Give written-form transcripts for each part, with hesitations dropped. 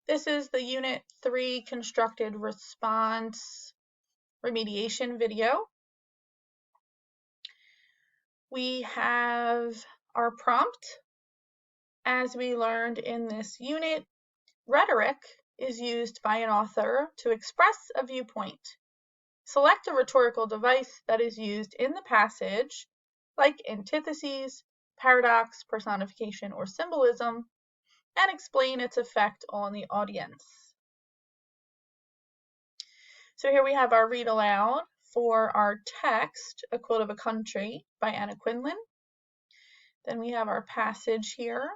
This is the Unit 3 Constructed Response Remediation video. We have our prompt. As we learned in this unit, rhetoric is used by an author to express a viewpoint. Select a rhetorical device that is used in the passage, like antitheses, paradox, personification, or symbolism, and explain its effect on the audience. So here we have our read aloud for our text, A Quote of a Country by Anna Quindlen. Then we have our passage here.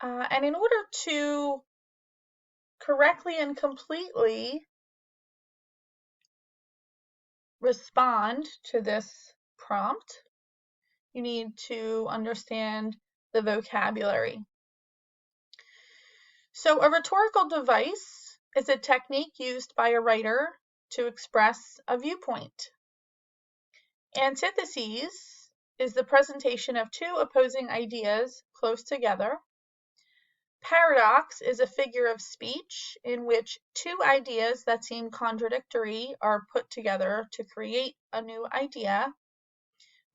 And in order to correctly and completely respond to this prompt, you need to understand the vocabulary. So a rhetorical device is a technique used by a writer to express a viewpoint. Antitheses is the presentation of two opposing ideas close together. Paradox is a figure of speech in which two ideas that seem contradictory are put together to create a new idea.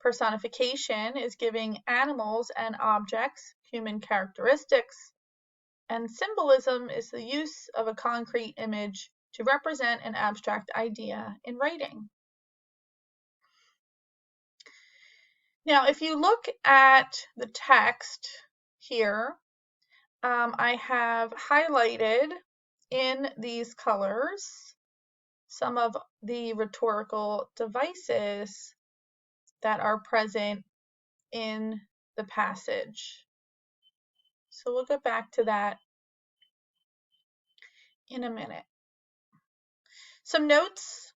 Personification is giving animals and objects human characteristics. And symbolism is the use of a concrete image to represent an abstract idea in writing. Now, if you look at the text here, I have highlighted in these colors some of the rhetorical devices that are present in the passage. So we'll get back to that in a minute. Some notes.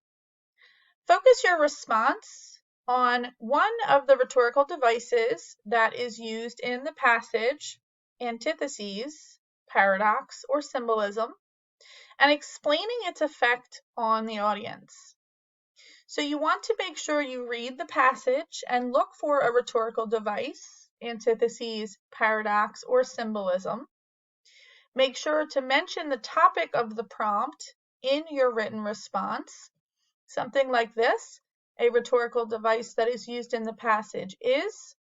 Focus your response on one of the rhetorical devices that is used in the passage, antitheses, paradox, or symbolism, and explaining its effect on the audience. So you want to make sure you read the passage and look for a rhetorical device, antitheses, paradox, or symbolism. Make sure to mention the topic of the prompt in your written response. Something like this: a rhetorical device that is used in the passage is,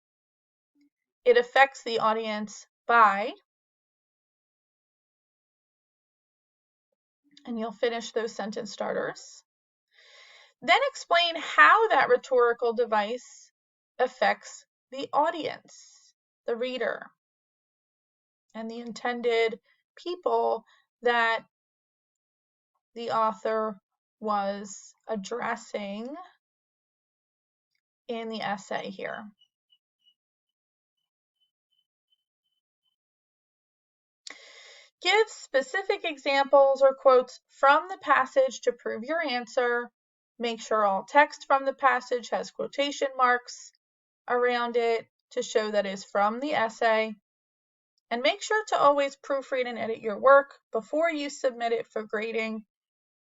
it affects the audience by, and you'll finish those sentence starters. Then explain how that rhetorical device affects the audience, the reader, and the intended people that the author was addressing in the essay here. Give specific examples or quotes from the passage to prove your answer. Make sure all text from the passage has quotation marks around it to show that it's from the essay. And make sure to always proofread and edit your work before you submit it for grading.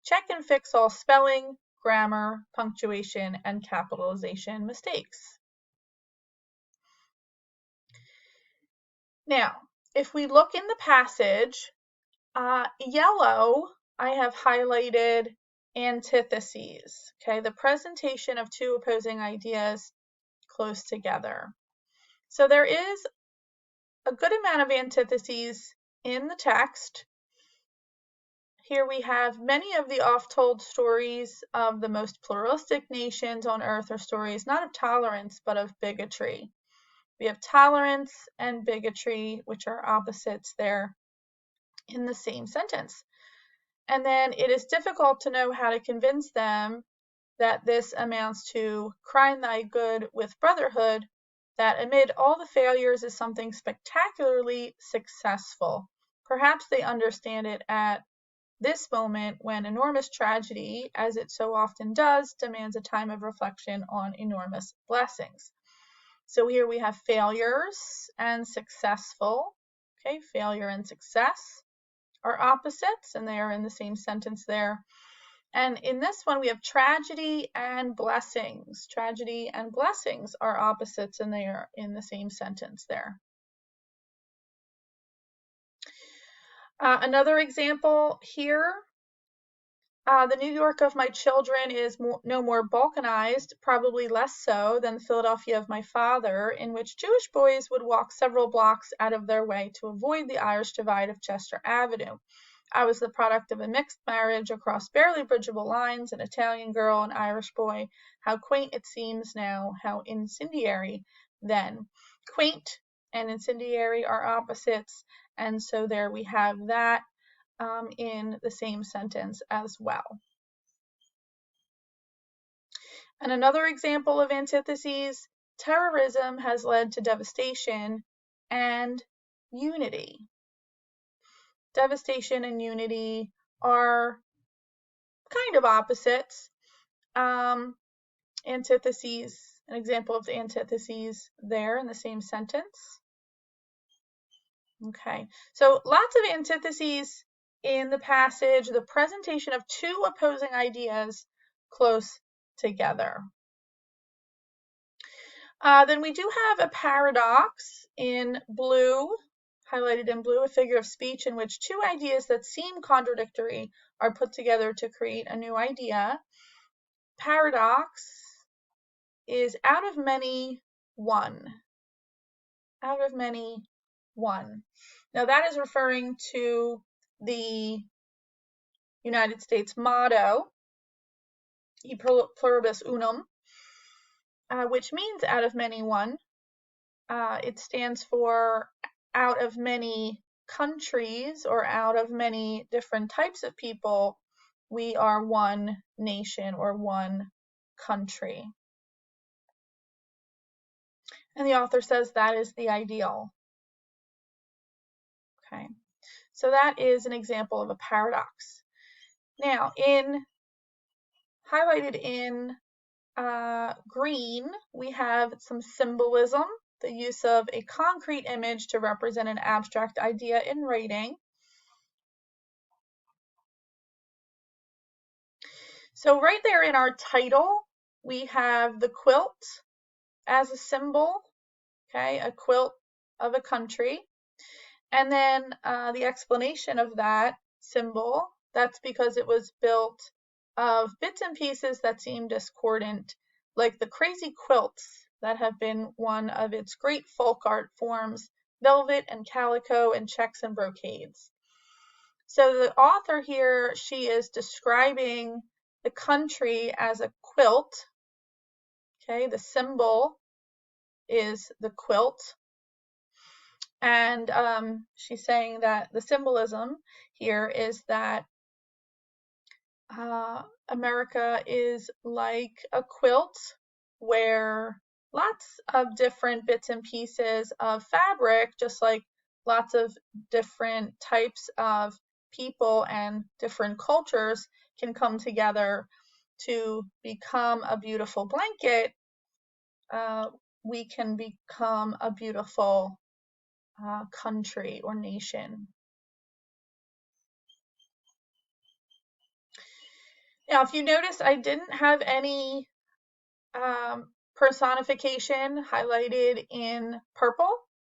Check and fix all spelling, grammar, punctuation, and capitalization mistakes. Now, if we look in the passage, yellow, I have highlighted antitheses, okay, the presentation of two opposing ideas close together. So there is a good amount of antitheses in the text. Here we have many of the oft-told stories of the most pluralistic nations on earth are stories not of tolerance, but of bigotry. We have tolerance and bigotry, which are opposites there in the same sentence. And then it is difficult to know how to convince them that this amounts to crying thy good with brotherhood, that amid all the failures is something spectacularly successful. Perhaps they understand it at this moment when enormous tragedy, as it so often does, demands a time of reflection on enormous blessings. So here we have failures and successful. Okay, failure and success are opposites, and they are in the same sentence there. And in this one, we have tragedy and blessings. Tragedy and blessings are opposites, and they are in the same sentence there. Another example here, the New York of my children is no more balkanized, probably less so than the Philadelphia of my father, in which Jewish boys would walk several blocks out of their way to avoid the Irish divide of Chester Avenue. I was the product of a mixed marriage across barely bridgeable lines, an Italian girl, an Irish boy. How quaint it seems now, how incendiary then. Quaint and incendiary are opposites, and so there we have that in the same sentence as well. And another example of antitheses, terrorism has led to devastation and unity. Devastation and unity are kind of opposites. Antitheses, an example of the antitheses there in the same sentence. Okay, so lots of antitheses in the passage, the presentation of two opposing ideas close together. Then we do have a paradox in blue, highlighted in blue, a figure of speech in which two ideas that seem contradictory are put together to create a new idea. Paradox is out of many, one. Out of many, one. Now that is referring to the United States motto, E pluribus unum, which means out of many, one. It stands for out of many countries or out of many different types of people, we are one nation or one country. And the author says that is the ideal. Okay, so that is an example of a paradox. Now, highlighted in green, we have some symbolism, the use of a concrete image to represent an abstract idea in writing. So right there in our title, we have the quilt as a symbol, okay, a quilt of a country. And then the explanation of that symbol, that's because it was built of bits and pieces that seem discordant, like the crazy quilts that have been one of its great folk art forms, velvet and calico and checks and brocades. So the author here, she is describing the country as a quilt. Okay, the symbol is the quilt. And she's saying that the symbolism here is that America is like a quilt where lots of different bits and pieces of fabric, just like lots of different types of people and different cultures can come together to become a beautiful blanket, we can become a beautiful country or nation. Now, if you notice, I didn't have any personification highlighted in purple,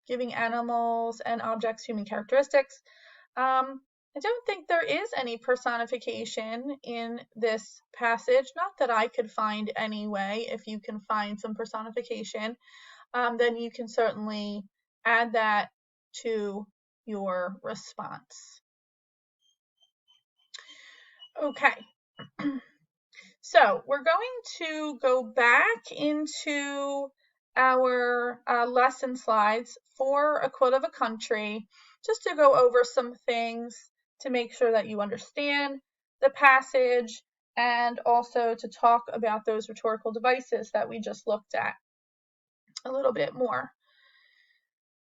giving animals and objects human characteristics. I don't think there is any personification in this passage, not that I could find anyway. If you can find some personification, then you can certainly add that to your response. Okay, so we're going to go back into our lesson slides for A Quilt of a Country, just to go over some things to make sure that you understand the passage and also to talk about those rhetorical devices that we just looked at a little bit more.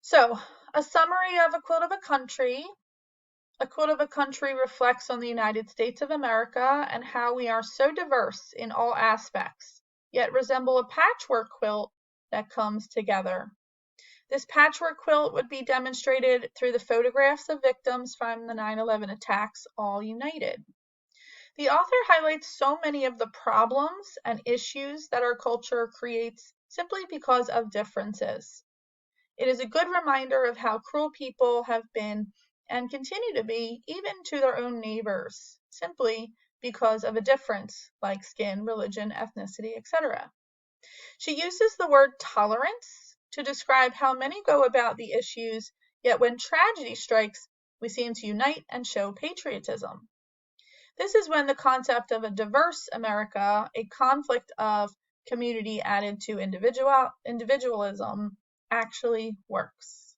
So, a summary of A Quilt of a Country. A Quilt of a Country reflects on the United States of America and how we are so diverse in all aspects, yet resemble a patchwork quilt that comes together. This patchwork quilt would be demonstrated through the photographs of victims from the 9/11 attacks, all united. The author highlights so many of the problems and issues that our culture creates simply because of differences. It is a good reminder of how cruel people have been and continue to be, even to their own neighbors, simply because of a difference like skin, religion, ethnicity, etc. She uses the word tolerance to describe how many go about the issues, yet when tragedy strikes, we seem to unite and show patriotism. This is when the concept of a diverse America, a conflict of community added to individualism, actually works.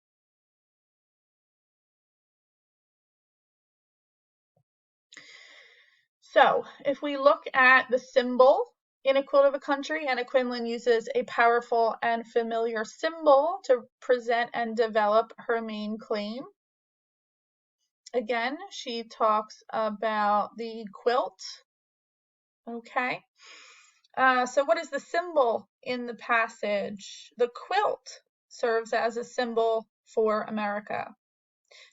So if we look at the symbol in A Quilt of a Country, Anna Quindlen uses a powerful and familiar symbol to present and develop her main claim. Again, she talks about the quilt. Okay. So what is the symbol in the passage? The quilt serves as a symbol for America.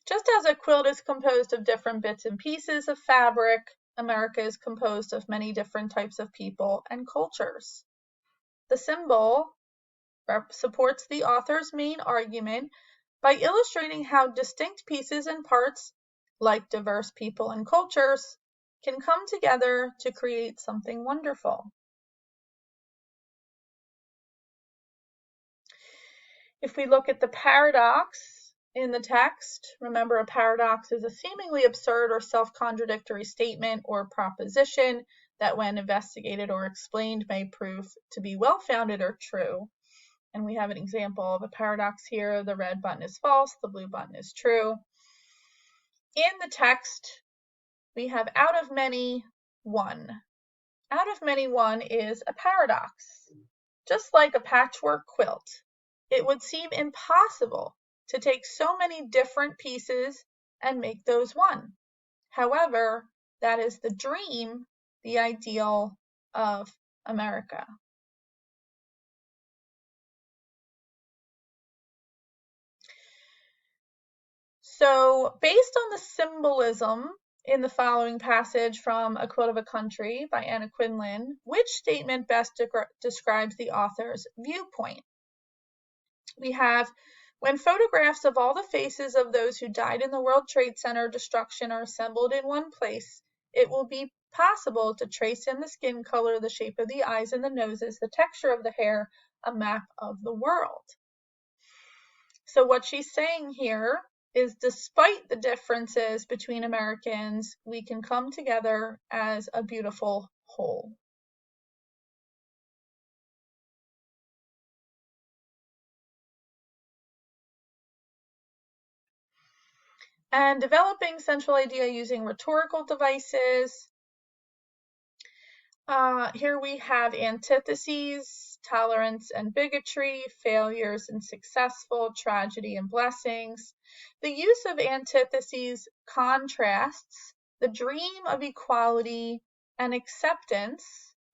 Just as a quilt is composed of different bits and pieces of fabric, America is composed of many different types of people and cultures. The symbol supports the author's main argument by illustrating how distinct pieces and parts, like diverse people and cultures, can come together to create something wonderful. If we look at the paradox in the text, remember a paradox is a seemingly absurd or self-contradictory statement or proposition that when investigated or explained may prove to be well-founded or true. And we have an example of a paradox here. The red button is false, the blue button is true. In the text, we have out of many, one. Out of many, one is a paradox. Just like a patchwork quilt, it would seem impossible to take so many different pieces and make those one. However, that is the dream, the ideal of America. So, based on the symbolism in the following passage from A Quilt of a Country by Anna Quindlen, which statement best describes the author's viewpoint? We have, when photographs of all the faces of those who died in the World Trade Center destruction are assembled in one place, it will be possible to trace in the skin color, the shape of the eyes and the noses, the texture of the hair, a map of the world. So what she's saying here is despite the differences between Americans, we can come together as a beautiful whole. And developing central idea using rhetorical devices. Here we have antitheses, tolerance and bigotry, failures and successful, tragedy and blessings. The use of antitheses contrasts the dream of equality and acceptance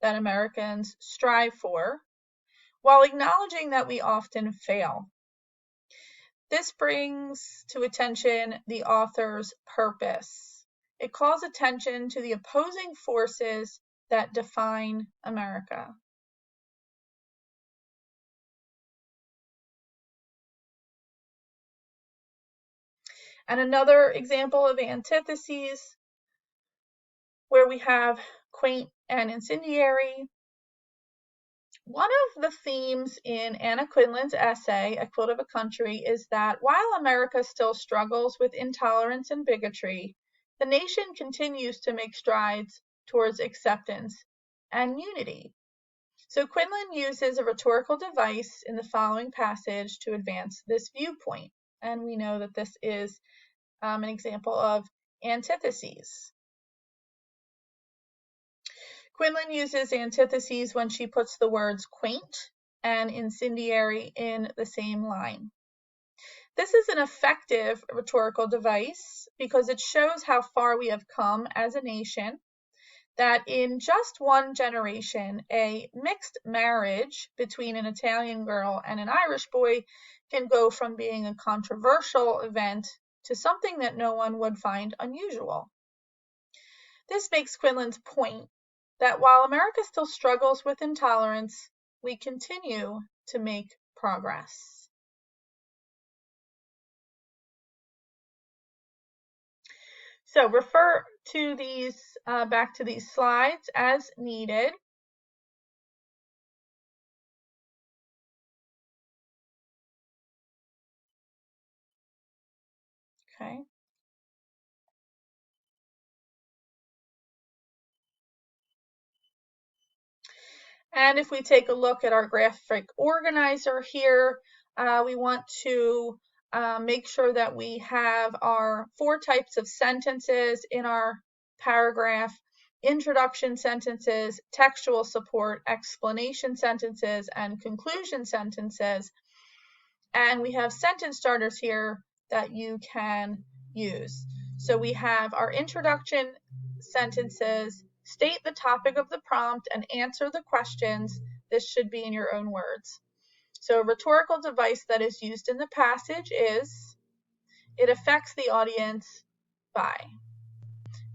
that Americans strive for, while acknowledging that we often fail. This brings to attention the author's purpose. It calls attention to the opposing forces that define America. And another example of antitheses where we have quaint and incendiary. One of the themes in Anna Quindlen's essay, A Quilt of a Country, is that while America still struggles with intolerance and bigotry, the nation continues to make strides towards acceptance and unity. So Quindlen uses a rhetorical device in the following passage to advance this viewpoint. And we know that this is an example of antitheses. Quindlen uses antitheses when she puts the words quaint and incendiary in the same line. This is an effective rhetorical device because it shows how far we have come as a nation, that in just one generation, a mixed marriage between an Italian girl and an Irish boy can go from being a controversial event to something that no one would find unusual. This makes Quinlan's point that while America still struggles with intolerance, we continue to make progress. So refer to these, back to these slides as needed. Okay. And if we take a look at our graphic organizer here, we want to make sure that we have our 4 types of sentences in our paragraph: introduction sentences, textual support, explanation sentences, and conclusion sentences. And we have sentence starters here that you can use. So we have our introduction sentences: state the topic of the prompt and answer the questions. This should be in your own words. So a rhetorical device that is used in the passage is, it affects the audience by.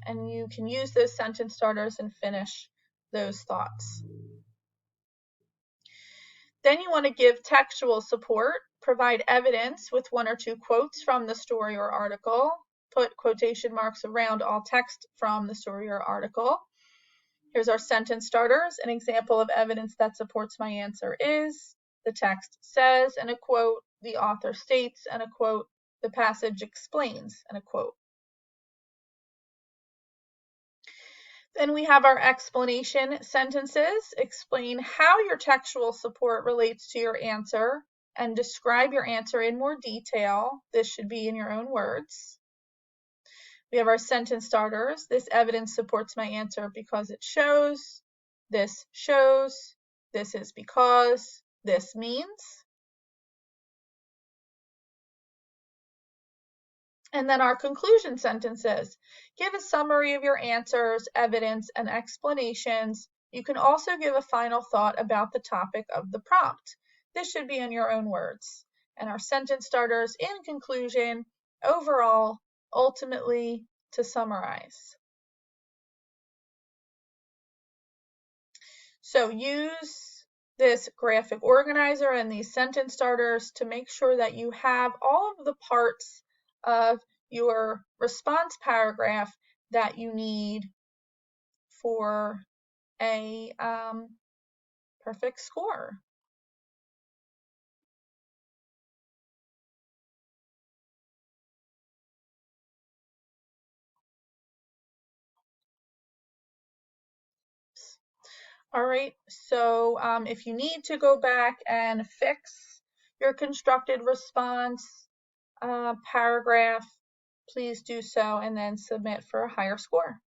And you can use those sentence starters and finish those thoughts. Then you want to give textual support. Provide evidence with 1 or 2 quotes from the story or article. Put quotation marks around all text from the story or article. Here's our sentence starters. An example of evidence that supports my answer is, the text says, and a quote, the author states, and a quote, the passage explains, and a quote. Then we have our explanation sentences. Explain how your textual support relates to your answer and describe your answer in more detail. This should be in your own words. We have our sentence starters. This evidence supports my answer because it shows. This shows. This is because. This means. And then our conclusion sentences. Give a summary of your answers, evidence, and explanations. You can also give a final thought about the topic of the prompt. This should be in your own words. And our sentence starters: in conclusion, overall, ultimately, to summarize. So use this graphic organizer and these sentence starters to make sure that you have all of the parts of your response paragraph that you need for a perfect score. All right, so if you need to go back and fix your constructed response paragraph, please do so and then submit for a higher score.